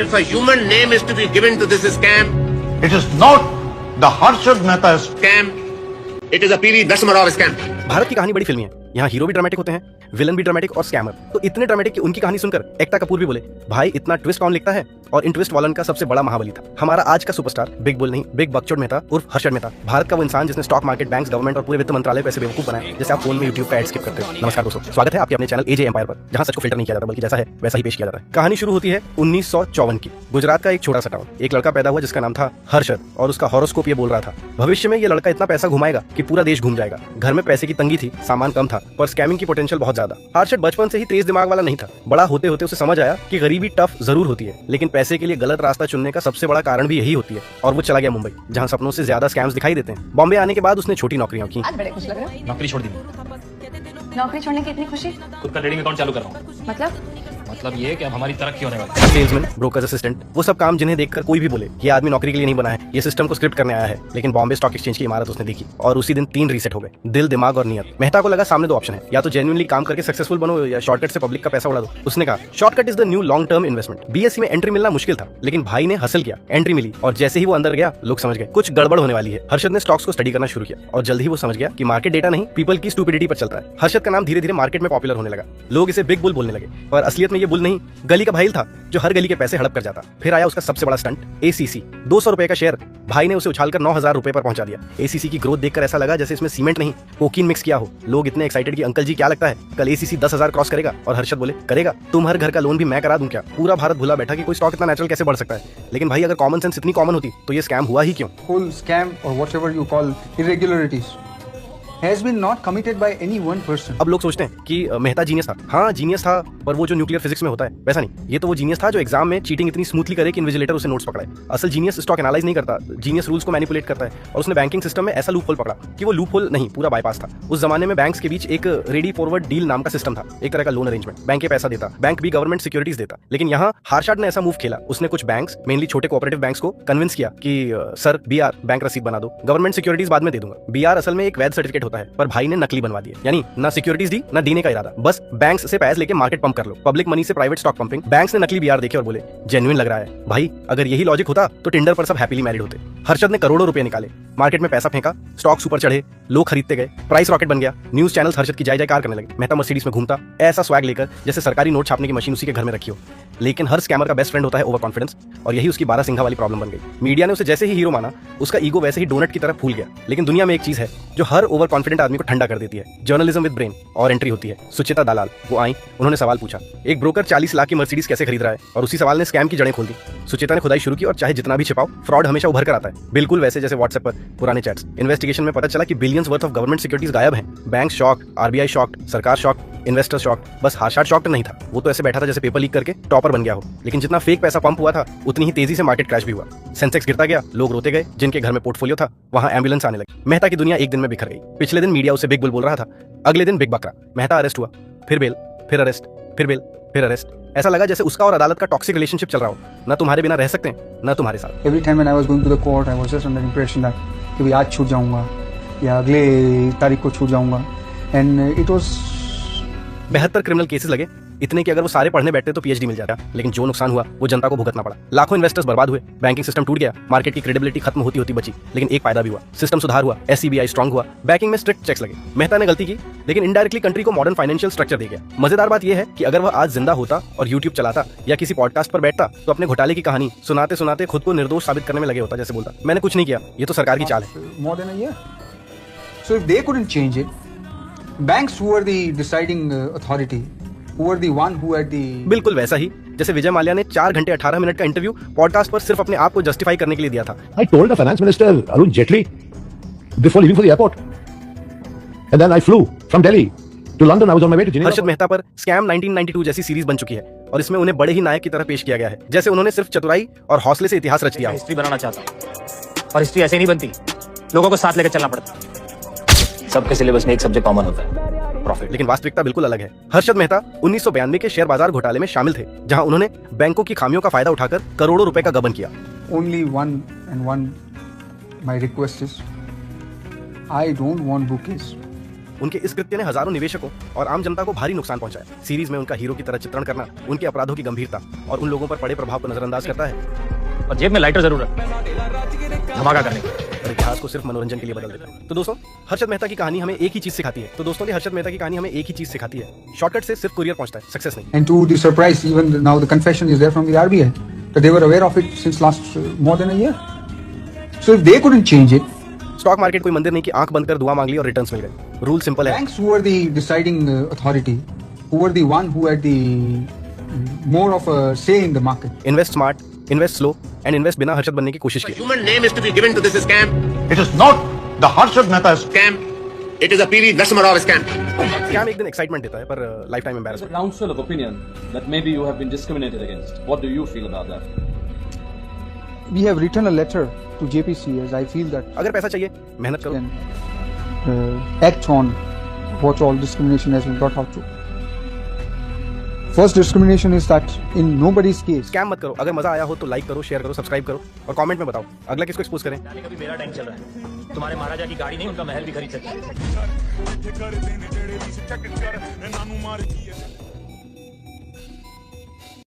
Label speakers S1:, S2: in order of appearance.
S1: If a human name is to be given to this scam,
S2: It is not the Harshad Mehta
S1: scam, it is a PV Narasimha Rao scam.
S3: Bharat की कहानी बड़ी फिल्मी है। यहाँ hero भी dramatic होते हैं, विलन भी ड्रामेटिक और स्कैमर तो इतने ड्रामेटिक कि उनकी कहानी सुनकर एकता कपूर भी बोले, भाई इतना ट्विस्ट कौन लिखता है। और इन ट्विस्ट वालन का सबसे बड़ा महाबली था हमारा आज का सुपरस्टार बिग बुल नहीं, बिग बकचोद मेहता उर्फ हर्षद मेहता। भारत का वो इंसान जिसने स्टॉक मार्केट, बैंक्स, गवर्नमेंट और पूरे वित्त मंत्रालय को ऐसे बेवकूफ बनाया जैसे आप फोन में यूट्यूब का एड स्किप करते हो। नमस्कार दोस्तों, स्वागत है आपके अपने चैनल एजे एम्पायर पर, जहां सच को फिल्टर नहीं किया जाता बल्कि जैसा है वैसा ही पेश किया जाता है। कहानी शुरू होती है 1954 की। गुजरात का एक छोटा सा टाउन, एक लड़का पैदा हुआ जिसका नाम था हर्षद और उसका हॉरोस्कोप ये बोल रहा था भविष्य में ये लड़का इतना पैसा घुमाएगा कि पूरा देश घूम जाएगा। घर में पैसे की तंगी थी, सामान कम था पर स्कैमिंग की पोटेंशियल बहुत ज्यादा। हर्षद बचपन से ही तेज दिमाग वाला नहीं था। बड़ा होते होते उसे समझ आया कि गरीबी टफ जरूर होती है लेकिन पैसे के लिए गलत रास्ता चुनने का सबसे बड़ा कारण भी यही होती है। और वो चला गया मुंबई, जहाँ सपनों से ज्यादा स्कैम्स दिखाई देते हैं। बॉम्बे आने के बाद उसने छोटी नौकरियां की।
S4: आज बड़े खुश लग रहे हो।
S5: नौकरी छोड़ दी।
S4: नौकरी छोड़ने की इतनी खुशी?
S5: खुद का ट्रेडिंग अकाउंट चालू कर रहा हूँ। मतलब ये कि अब हमारी तरक्की होने वाली है।
S3: सेल्समैन, ब्रोकर असिस्टेंट, वो सब काम जिन्हें देखकर कोई भी बोले ये आदमी नौकरी के लिए नहीं बना है, ये सिस्टम को स्क्रिप्ट करने आया है। लेकिन बॉम्बे स्टॉक एक्सचेंज की इमारत उसने देखी और उसी दिन 3 रीसेट हो गए, दिल, दिमाग और नियत। मेहता को लगा सामने 2 ऑप्शन है, या तो जेन्युइनली काम करके सक्सेसफुल बनो या शॉर्टकट से पब्लिक का पैसा उड़ा दो। उसने कहा shortcut is the new long term investment. BSc में एंट्री मिलना मुश्किल था लेकिन भाई ने हसल किया, एंट्री मिली और जैसे ही वो अंदर गया लोग समझ गए कुछ गड़बड़ होने वाली है। हर्षद ने स्टॉक्स को स्टडी करना शुरू किया और जल्द ही वो समझ गया कि मार्केट डेटा नहीं, पीपल की स्टूपिडिटी पर चलता है। हर्षद का नाम धीरे धीरे मार्केट में पॉपुलर होने लगा। लोग इसे बिग बुल बोलने लगे पर असलियत में ये बुल नहीं, गली का भाईल था जो हर गली के पैसे हड़प कर जाता। फिर आया उसका सबसे बड़ा स्टंट, एसीसी। 200 रुपए का शेयर भाई ने उसे उछालकर 9000 रुपए पर पहुंचा दिया। एसीसी की ग्रोथ देखकर ऐसा लगा जैसे इसमें सीमेंट नहीं कोकीन मिक्स किया हो। लोग इतने एक्साइटेड कि अंकल जी क्या लगता है कल एसीसी 10,000 क्रॉस करेगा? और हर्षद बोले करेगा, तुम हर घर का लोन भी मैं करा दूं क्या? पूरा भारत भुला बैठा कि कोई स्टॉक इतना नेचुरल कैसे बढ़ सकता है। लेकिन भाई अगर कॉमन सेंस इतनी कॉमन होती तो ये स्कैम हुआ ही क्यों?
S6: Whole scam or whatever you call irregularities has been not committed by any one person.
S3: अब लोग सोचते हैं कि मेहता जीनियस था। हाँ जीनियस था पर वो जो न्यूक्लियर फिजिक्स में होता है वैसा नहीं। ये तो वो जीनियस था जो एग्जाम में चीटिंग इतनी स्मूथली करे कि इन्विजिलेटर उसे नोट्स पकड़ाए। असल जीनियस स्टॉक एनालाइज नहीं करता, जीनियस रूल्स को मैनिपुलेट करता है। और उसने बैंकिंग सिस्टम में ऐसा लूप होल पकड़ा कि वो लूप होल नहीं पूरा बाईपास था। उस जमाने में बैंक्स के बीच एक रेडी फॉरवर्ड डील नाम का सिस्टम था, एक तरह का लोन अरेंजमेंट। बैंक पैसा देता, बैंक भी गवर्नमेंट सिक्योरिटीज देता। लेकिन यहाँ हर्षद ने ऐसा मूव खेला, उसने कुछ बैंक्स, मेनली छोटे कोऑपरेटिव बैंक्स को कन्विंस किया कि सर बीआर बैंक रसीद बना दो, गवर्नमेंट सिक्योरिटीज बाद में दे दूंगा। बीआर असल में एक वैध सर्टिफिकेट होता है पर भाई ने नकली बनवा दिया। यानी ना सिक्योरिटीज दी ना देने का इरादा, बस बैंक्स से पैसे लेके मार्केट पंप कर लो, पब्लिक मनी से प्राइवेट स्टॉक पंपिंग। बैंक्स ने नकली बीआर देखे और बोले जेन्युइन लग रहा है। भाई अगर यही लॉजिक होता तो टिंडर पर सब हैप्पीली मैरिड होते। हर्षद ने करोड़ों रुपए निकाले, मार्केट में पैसा फेंका, स्टॉक्स ऊपर चढ़े, लोग खरीदते गए, प्राइस रॉकेट बन गया। न्यूज चैनल्स हर्षद की जय जयकार करने लगे। मेहता मर्सिडीज में घूमता ऐसा स्वैग लेकर जैसे सरकारी नोट छापने की मशीन उसी के घर में रखी हो। लेकिन हर स्कैमर का बेस्ट फ्रेंड होता है ओवर कॉन्फिडेंस और यही उसकी 12 सिंघा वाली प्रॉब्लम बन गई। मीडिया ने उसे जैसे ही हीरो माना उसका ईगो वैसे ही डोनट की तरफ फूल गया। लेकिन दुनिया में एक चीज है जो हर ओवर कॉन्फिडेंट आदमी को ठंडा कर देती है, जर्नलिज्म विद ब्रेन। और एंट्री होती है सुचिता दलाल। वो आई, उन्होंने सवाल पूछा एक ब्रोकर 40 लाख की मर्सिडीज कैसे खरीद रहा है? और उसी सवाल ने स्कैम की जड़ें खोल दी। सुचिता ने खुदाई शुरू की और चाहे जितना भी छिपाओ फ्रॉड हमेशा उभर कर आता है, बिल्कुल वैसे जैसे व्हाट्सएप पर पुराने चैट्स। इन्वेस्टिगेशन में पता चला कि billions worth of government securities गायब हैं। बैंक शॉक, आरबीआई शॉक, सरकार शॉक, इन्वेस्टर शॉक। बस हर्षद शॉक्ड नहीं था, वो तो ऐसे बैठा था जैसे पेपर लीक करके टॉपर बन गया हो। लेकिन जितना फेक पैसा पंप हुआ था उतनी ही तेजी से मार्केट क्रैश भी हुआ। सेंसेक्स गिरता गया, लोग रोते गए, जिनके घर में पोर्टफोलियो था वहां एम्बुलेंस आने लगी। मेहता की दुनिया एक दिन में बिखर गई। पिछले दिन मीडिया उसे बिग बुल बोल रहा था, अगले दिन बिग बकरा। मेहता अरेस्ट हुआ, फिर बेल, फिर अरेस्ट, फिर बेल, फिर अरेस्ट। ऐसा लगा जैसे उसका और अदालत का टॉक्सिक रिलेशनशिप चल रहा हो, ना तुम्हारे बिना रह सकते हैं ना तुम्हारे साथ।
S6: Every time when I was going to the court, I was just under impression that कि भाई आज छूट जाऊंगा या अगले तारीख को छूट जाऊंगा। And it was
S3: 72 criminal cases लगे, इतने कि अगर वो सारे पढ़ने बैठते तो पीएचडी मिल जाता। लेकिन जो नुकसान हुआ वो जनता को भुगतना पड़ा। लाखों इन्वेस्टर्स बर्बाद हुए, बैंकिंग सिस्टम टूट गया, मार्केट की क्रेडिबिलिटी खत्म होती होती बची। लेकिन एक फायदा भी हुआ, सिस्टम सुधार हुआ, एससीबीआई स्ट्रांग हुआ, बैंकिंग में स्ट्रिक्ट चेक्स लगे। मेहता ने गलती की लेकिन इनडायरेक्टली कंट्री को मॉडर्न फाइनेंशियल स्ट्रक्चर दे गया। मजेदार बात यह है कि अगर वह आज जिंदा होता और यूट्यूब चलाता या किसी पॉडकास्ट पर बैठता तो अपने घोटाले की कहानी सुनाते सुनाते खुद को निर्दोष साबित करने में लगे होता, जैसे बोलता मैंने कुछ नहीं किया, ये तो सरकार की चाल है।
S6: more than a year. So if they couldn't change it, banks who were the deciding authority, who were the one who had the
S3: बिल्कुल वैसा ही जैसे विजय माल्या ने 4 घंटे 18 मिनट का इंटरव्यू पॉडकास्ट पर सिर्फ अपने आप को जस्टिफाई करने के लिए दिया था।
S7: I told the finance minister Arun Jaitley before leaving for the airport, and then I flew from Delhi to London. I was on my way to Geneva.
S3: Harshad Mehta पर स्कैम 1992 जैसी सीरीज बन चुकी है और इसमें उन्हें बड़े ही नायक की तरह पेश किया गया है, जैसे उन्होंने सिर्फ चतुराई और हौसले से इतिहास रच दिया हो।
S5: हिस्ट्री बनाना चाहता हूँ और हिस्ट्री ऐसे नहीं बनती, लोगों को साथ लेकर चलना पड़ता है। सबके सिलेबस में एक सब्जेक्ट कॉमन होता है, प्रॉफिट।
S3: लेकिन वास्तविकता बिल्कुल अलग है। हर्षद मेहता 1992 के शेयर बाजार घोटाले में शामिल थे, जहां उन्होंने बैंकों की खामियों का फायदा उठाकर करोड़ों रुपए का गबन किया।
S6: only one my request is I don't want bouquets.
S3: उनके इस कृत्य ने हजारों निवेशकों और आम जनता को भारी नुकसान पहुंचाया। सीरीज में उनका हीरो की तरह चित्रण करना उनके अपराधों की गंभीरता और उन लोगों पर पड़े प्रभाव को नजरअंदाज करता है
S5: और जेब में लाइटर जरूर रख, धमाका करने के लिए।
S3: और इतिहास को सिर्फ मनोरंजन के लिए बदल देता है। तो दोस्तों, हर्षद मेहता की कहानी हमें एक ही चीज सिखाती है। शॉर्टकट से सिर्फ कुरियर पहुंचता है, सक्सेस नहीं।
S6: And to the surprise, even now the confession is there from the RBI that they were aware of it since last more than a year. So if they couldn't change it,
S3: stock market कोई मंदिर नहीं कि आंख बंद कर दुआ मांग ली और रिटर्न्स मिल गए। रूल सिंपल है।
S6: banks who were the deciding authority, who were the one who had the more of a say in the market.
S3: Invest smart, invest slow and invest बिना हर्षद बनने की कोशिश की।
S1: Human name is to be given to this scam.
S2: It is not the Harshad Mehta
S1: Scam. It is a PV Narasimha Rao scam.
S3: Scam एक दिन excitement देता है पर life time
S8: There's a
S3: embarrassment.
S8: groundswell of opinion that maybe you have been discriminated against. What do you feel about that?
S6: We have written a letter to JPC as I feel that
S3: अगर पैसा चाहिए मेहनत करो।
S6: can act on what all discrimination has been brought out to. First discrimination is that in nobody's case
S3: scam मत करो। अगर मजा आया हो तो लाइक करो, शेयर करो, सब्सक्राइब करो और कमेंट में बताओ अगला किसको एक्सपोज करें।
S5: अभी मेरा टाइम चल रहा है, तुम्हारे महाराजा की गाड़ी नहीं, उनका महल भी खरीद सकते हैं।